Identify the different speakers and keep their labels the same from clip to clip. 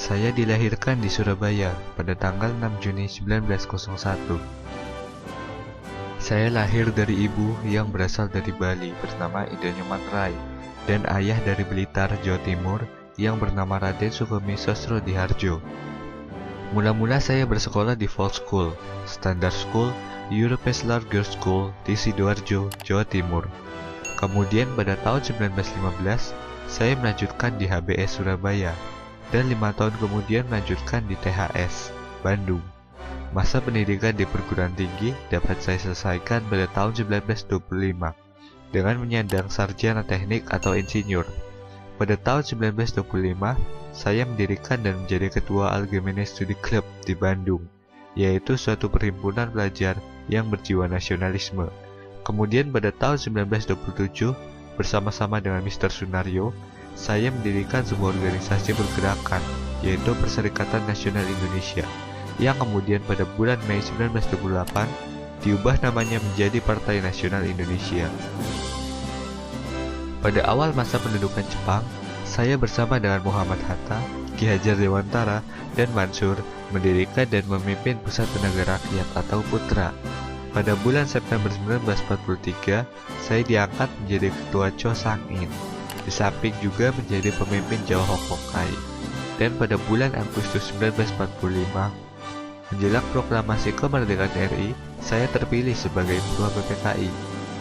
Speaker 1: Saya dilahirkan di Surabaya pada tanggal 6 Juni 1901. Saya lahir dari ibu yang berasal dari Bali bernama Ida Nyoman Rai dan ayah dari Blitar, Jawa Timur yang bernama Raden Sukemi Sosrodiharjo. Mula-mula saya bersekolah di Fall School, Standard School, Europeslar Girls School di Sidoarjo, Jawa Timur. Kemudian pada tahun 1915, saya melanjutkan di HBS Surabaya dan 5 tahun kemudian melanjutkan di THS, Bandung. Masa pendidikan di perguruan tinggi dapat saya selesaikan pada tahun 1925 dengan menyandang sarjana teknik atau insinyur. Pada tahun 1925, saya mendirikan dan menjadi ketua Algemene Studi Club di Bandung, yaitu suatu perhimpunan pelajar yang berjiwa nasionalisme. Kemudian pada tahun 1927, bersama-sama dengan Mr. Sunario, saya mendirikan sebuah organisasi pergerakan, yaitu Perserikatan Nasional Indonesia, yang kemudian pada bulan Mei 1928 diubah namanya menjadi Partai Nasional Indonesia. Pada awal masa pendudukan Jepang, saya bersama dengan Muhammad Hatta, Ki Hajar Dewantara, dan Mansur mendirikan dan memimpin Pusat Tenaga Rakyat atau PUTRA. Pada bulan September 1943, saya diangkat menjadi Ketua Cho Sang In, di samping juga menjadi pemimpin Jawa Hokkaido. Dan pada bulan Agustus 1945, menjelang proklamasi kemerdekaan RI, saya terpilih sebagai Ketua PPKI.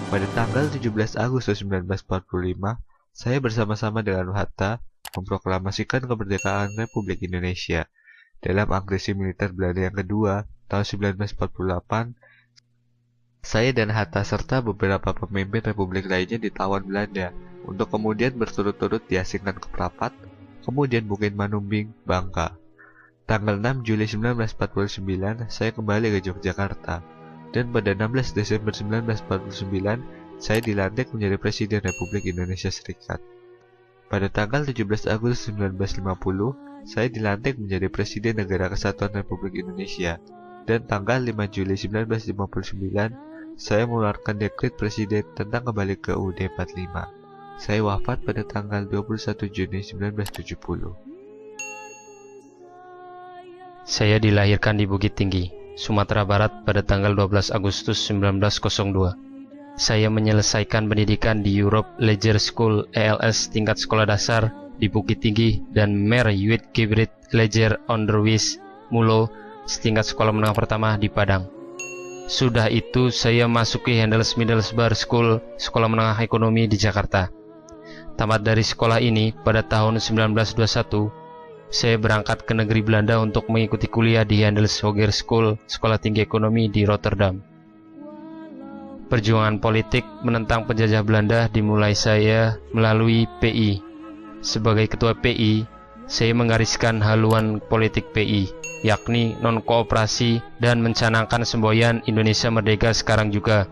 Speaker 1: Pada tanggal 17 Agustus 1945, saya bersama-sama dengan Hatta memproklamasikan kemerdekaan Republik Indonesia. Dalam agresi militer Belanda yang kedua, tahun 1948, saya dan Hatta serta beberapa pemimpin republik lainnya ditawan Belanda untuk kemudian berturut-turut diasingkan ke Prapat, kemudian Bukit Manumbing, Bangka. Tanggal 6 Juli 1949, saya kembali ke Yogyakarta. Dan pada 16 Desember 1949, saya dilantik menjadi Presiden Republik Indonesia Serikat. Pada tanggal 17 Agustus 1950, saya dilantik menjadi Presiden Negara Kesatuan Republik Indonesia. Dan tanggal 5 Juli 1959, saya mengeluarkan dekret Presiden tentang kembali ke UUD 45. Saya wafat pada tanggal 21 Juni 1970.
Speaker 2: Saya dilahirkan di Bukit Tinggi, Sumatera Barat pada tanggal 12 Agustus 1902. Saya menyelesaikan pendidikan di Europe Leisure School ELS tingkat sekolah dasar di Bukit Tinggi dan Meerut Gebrit Leisure Onderwijs Mulo tingkat sekolah menengah pertama di Padang. Sudah itu saya masuki Handels Middelsbar School, sekolah menengah ekonomi di Jakarta. Tamat dari sekolah ini pada tahun 1921, saya berangkat ke negeri Belanda untuk mengikuti kuliah di Handels Hoger School, sekolah tinggi ekonomi di Rotterdam. Perjuangan politik menentang penjajah Belanda dimulai saya melalui PI. Sebagai ketua PI, saya menggariskan haluan politik PI, yakni non-kooperasi dan mencanangkan semboyan Indonesia Merdeka sekarang juga.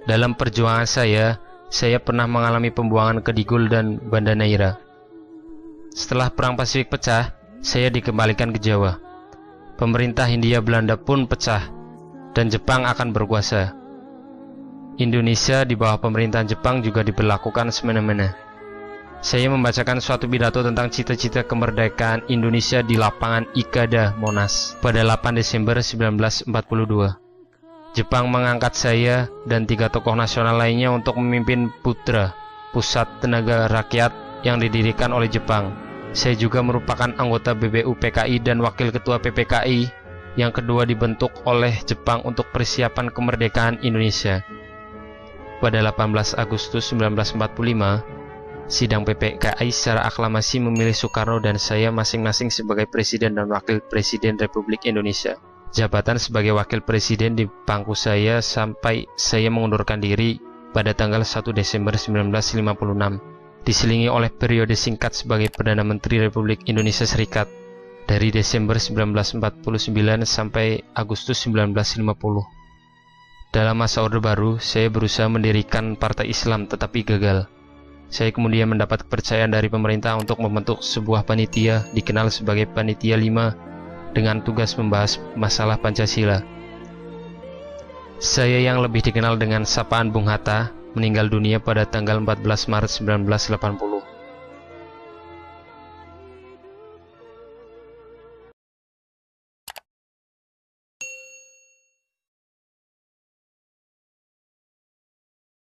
Speaker 2: Dalam perjuangan saya pernah mengalami pembuangan ke Digul dan Banda Neira. Setelah Perang Pasifik pecah, saya dikembalikan ke Jawa. Pemerintah Hindia Belanda pun pecah, dan Jepang akan berkuasa. Indonesia di bawah pemerintahan Jepang juga diberlakukan semena-mena. Saya membacakan suatu pidato tentang cita-cita kemerdekaan Indonesia di lapangan Ikada, Monas, pada 8 Desember 1942. Jepang mengangkat saya dan 3 tokoh nasional lainnya untuk memimpin PUTRA, Pusat Tenaga Rakyat yang didirikan oleh Jepang. Saya juga merupakan anggota BBU PKI dan wakil ketua PPKI yang kedua dibentuk oleh Jepang untuk persiapan kemerdekaan Indonesia. Pada 18 Agustus 1945, sidang PPKI secara aklamasi memilih Soekarno dan saya masing-masing sebagai Presiden dan Wakil Presiden Republik Indonesia. Jabatan sebagai Wakil Presiden di pangku saya sampai saya mengundurkan diri pada tanggal 1 Desember 1956. Diselingi oleh periode singkat sebagai Perdana Menteri Republik Indonesia Serikat dari Desember 1949 sampai Agustus 1950. Dalam masa Orde Baru, saya berusaha mendirikan Partai Islam tetapi gagal. Saya kemudian mendapat kepercayaan dari pemerintah untuk membentuk sebuah panitia dikenal sebagai Panitia 5 dengan tugas membahas masalah Pancasila. Saya yang lebih dikenal dengan sapaan Bung Hatta meninggal dunia pada tanggal 14 Maret 1980